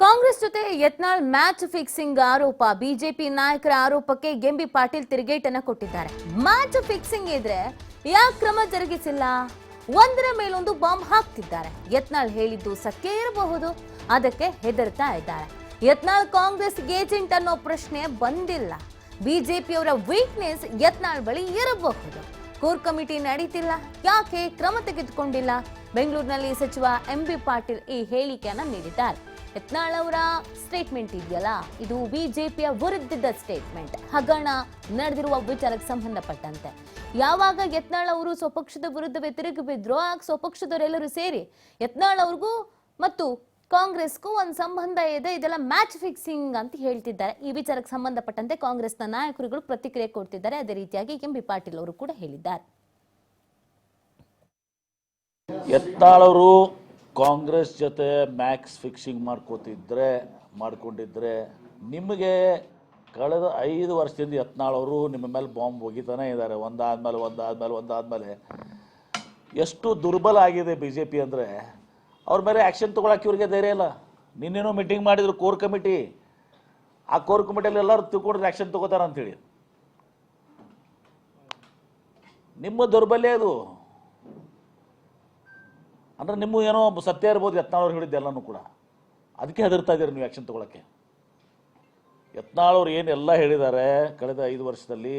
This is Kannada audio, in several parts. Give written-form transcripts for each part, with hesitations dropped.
ಕಾಂಗ್ರೆಸ್ ಜೊತೆ ಯತ್ನಾಳ್ ಮ್ಯಾಚ್ ಫಿಕ್ಸಿಂಗ್ ಆರೋಪ. ಬಿಜೆಪಿ ನಾಯಕರ ಆರೋಪಕ್ಕೆ ಗೆಂಬಿ ಪಾಟೀಲ್ ತಿರುಗೇಟನ್ನ ಕೊಟ್ಟಿದ್ದಾರೆ. ಮ್ಯಾಚ್ ಫಿಕ್ಸಿಂಗ್ ಇದ್ರೆ ಯಾಕೆ ಕ್ರಮ ಜರುಗಿಸಿಲ್ಲ? ಒಂದರ ಮೇಲೊಂದು ಬಾಂಬ್ ಹಾಕ್ತಿದ್ದಾರೆ. ಯತ್ನಾಳ್ ಹೇಳಿದ್ದು ಸತ್ಯ ಇರಬಹುದು, ಅದಕ್ಕೆ ಹೆದರ್ತಾ ಇದ್ದಾರೆ. ಯತ್ನಾಳ್ ಕಾಂಗ್ರೆಸ್ ಏಜೆಂಟ್ ಅನ್ನೋ ಪ್ರಶ್ನೆ ಬಂದಿಲ್ಲ. ಬಿಜೆಪಿಯವರ ವೀಕ್ನೆಸ್ ಯತ್ನಾಳ್ ಬಳಿ ಇರಬಹುದು. ಕೋರ್ ಕಮಿಟಿ ನಡೀತಿಲ್ಲ, ಯಾಕೆ ಕ್ರಮ ತೆಗೆದುಕೊಂಡಿಲ್ಲ? ಬೆಂಗಳೂರಿನಲ್ಲಿ ಸಚಿವ ಎಂಬಿ ಪಾಟೀಲ್ ಈ ಹೇಳಿಕೆಯನ್ನ ನೀಡಿದ್ದಾರೆ. ಯತ್ನಾಳ್ ಅವರ ಸ್ಟೇಟ್ಮೆಂಟ್ ಇದೆಯಲ್ಲ, ಇದು ಬಿಜೆಪಿಯ ವಿರುದ್ಧದ ಸ್ಟೇಟ್ಮೆಂಟ್. ಹಗರಣ ನಡೆದಿರುವ ವಿಚಾರಕ್ಕೆ ಸಂಬಂಧಪಟ್ಟಂತೆ ಯಾವಾಗ ಯತ್ನಾಳ್ ಅವರು ಸ್ವಪಕ್ಷದ ವಿರುದ್ಧವೇ ತಿರುಗಿ ಬಿದ್ರೋ, ಆಗ ಸ್ವಪಕ್ಷದವರೆಲ್ಲರೂ ಸೇರಿ ಯತ್ನಾಳ್ ಅವ್ರಿಗೂ ಮತ್ತು ಕಾಂಗ್ರೆಸ್ಗೂ ಒಂದು ಸಂಬಂಧ ಇದೆ, ಇದೆಲ್ಲ ಮ್ಯಾಚ್ ಫಿಕ್ಸಿಂಗ್ ಅಂತ ಹೇಳ್ತಿದ್ದಾರೆ. ಈ ವಿಚಾರಕ್ಕೆ ಸಂಬಂಧಪಟ್ಟಂತೆ ಕಾಂಗ್ರೆಸ್ನ ನಾಯಕರುಗಳು ಪ್ರತಿಕ್ರಿಯೆ ಕೊಡ್ತಿದ್ದಾರೆ. ಅದೇ ರೀತಿಯಾಗಿ ಎಂಬಿ ಪಾಟೀಲ್ ಅವರು ಕೂಡ ಹೇಳಿದ್ದಾರೆ. ಯತ್ನಾಳ್ ಅವರು ಕಾಂಗ್ರೆಸ್ ಜೊತೆ ಮ್ಯಾಕ್ಸ್ ಫಿಕ್ಸಿಂಗ್ ಮಾಡ್ಕೊಂಡಿದ್ರೆ ನಿಮಗೆ ಕಳೆದ 5 ವರ್ಷದಿಂದ ಯತ್ನಾಳ್ ಅವರು ನಿಮ್ಮ ಮೇಲೆ ಬಾಂಬ್ ಒಗಿತಾನೆ ಇದ್ದಾರೆ. ಒಂದಾದ್ಮೇಲೆ ಎಷ್ಟು ದುರ್ಬಲ ಆಗಿದೆ ಬಿ ಜೆ ಪಿ ಅಂದರೆ ಅವ್ರ ಮೇಲೆ ಆ್ಯಕ್ಷನ್ ತೊಗೊಳಕ್ಕೆ ಇವ್ರಿಗೆ ಧೈರ್ಯ ಇಲ್ಲ. ನಿನ್ನೇನೋ ಮೀಟಿಂಗ್ ಮಾಡಿದ್ರು ಕೋರ್ ಕಮಿಟಿ. ಆ ಕೋರ್ ಕಮಿಟಿಯಲ್ಲಿ ಎಲ್ಲರೂ ತಿಳ್ಕೊಂಡ್ರೆ ಆ್ಯಕ್ಷನ್ ತೊಗೋತಾರ ಅಂಥೇಳಿ. ನಿಮ್ಮ ದೌರ್ಬಲ್ಯ ಅದು. ಅಂದರೆ ನಿಮ್ಮ ಏನೋ ಸತ್ಯ ಇರ್ಬೋದು ಯತ್ನಾಳ್ ಅವ್ರು ಹೇಳಿದ್ದೆ ಎಲ್ಲನೂ ಕೂಡ. ಅದಕ್ಕೆ ಹೆದರ್ತಾ ಇದ್ದೀರಿ ನೀವು ಆ್ಯಕ್ಷನ್ ತೊಗೊಳಕ್ಕೆ. ಯತ್ನಾಳ್ ಅವ್ರು ಏನೆಲ್ಲ ಹೇಳಿದ್ದಾರೆ ಕಳೆದ 5 ವರ್ಷದಲ್ಲಿ,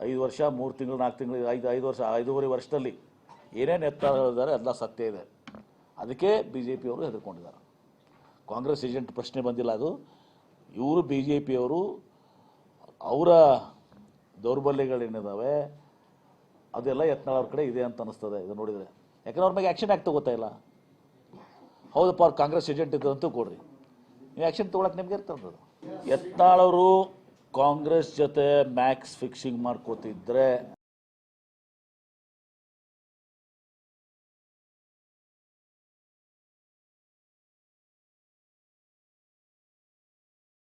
5 ವರ್ಷ 3 ತಿಂಗಳು 4 ತಿಂಗಳು 5 ವರ್ಷ 5.5 ವರ್ಷದಲ್ಲಿ ಏನೇನು ಯತ್ನಾಳ್ ಹೇಳಿದ್ದಾರೆ ಎಲ್ಲ ಸತ್ಯ ಇದೆ. ಅದಕ್ಕೆ ಬಿ ಜೆ ಪಿಯವರು ಹೆದರ್ಕೊಂಡಿದ್ದಾರೆ. ಕಾಂಗ್ರೆಸ್ ಏಜೆಂಟ್ ಪ್ರಶ್ನೆ ಬಂದಿಲ್ಲ. ಅದು ಇವರು ಬಿ ಜೆ ಪಿಯವರು ಅವರ ದೌರ್ಬಲ್ಯಗಳೇನಿದ್ದಾವೆ ಅದೆಲ್ಲ ಯತ್ನಾಳ್ ಅವ್ರ ಕಡೆ ಇದೆ ಅಂತ ಅನ್ನಿಸ್ತದೆ ಇದು ನೋಡಿದರೆ. ಯಾಕಂದ್ರೆ ಅವ್ರ ಮೇಲೆ ಆ್ಯಕ್ಷನ್ ಯಾಕೆ ತಗೋತಾ ಇಲ್ಲ? ಹೌದಪ್ಪ ಅವ್ರು ಕಾಂಗ್ರೆಸ್ ಏಜೆಂಟ್ ಇದ್ದಂತೂ ಕೊಡ್ರಿ, ನೀವು ಆ್ಯಕ್ಷನ್ ತೊಗೊಳಕ್ಕೆ ನಿಮ್ಗೆ ಇರ್ತದೆ. ಯತ್ನಾಳ್ ಅವರು ಕಾಂಗ್ರೆಸ್ ಜೊತೆ ಮ್ಯಾಕ್ಸ್ ಫಿಕ್ಸಿಂಗ್ ಮಾಡ್ಕೋತಿದ್ರೆ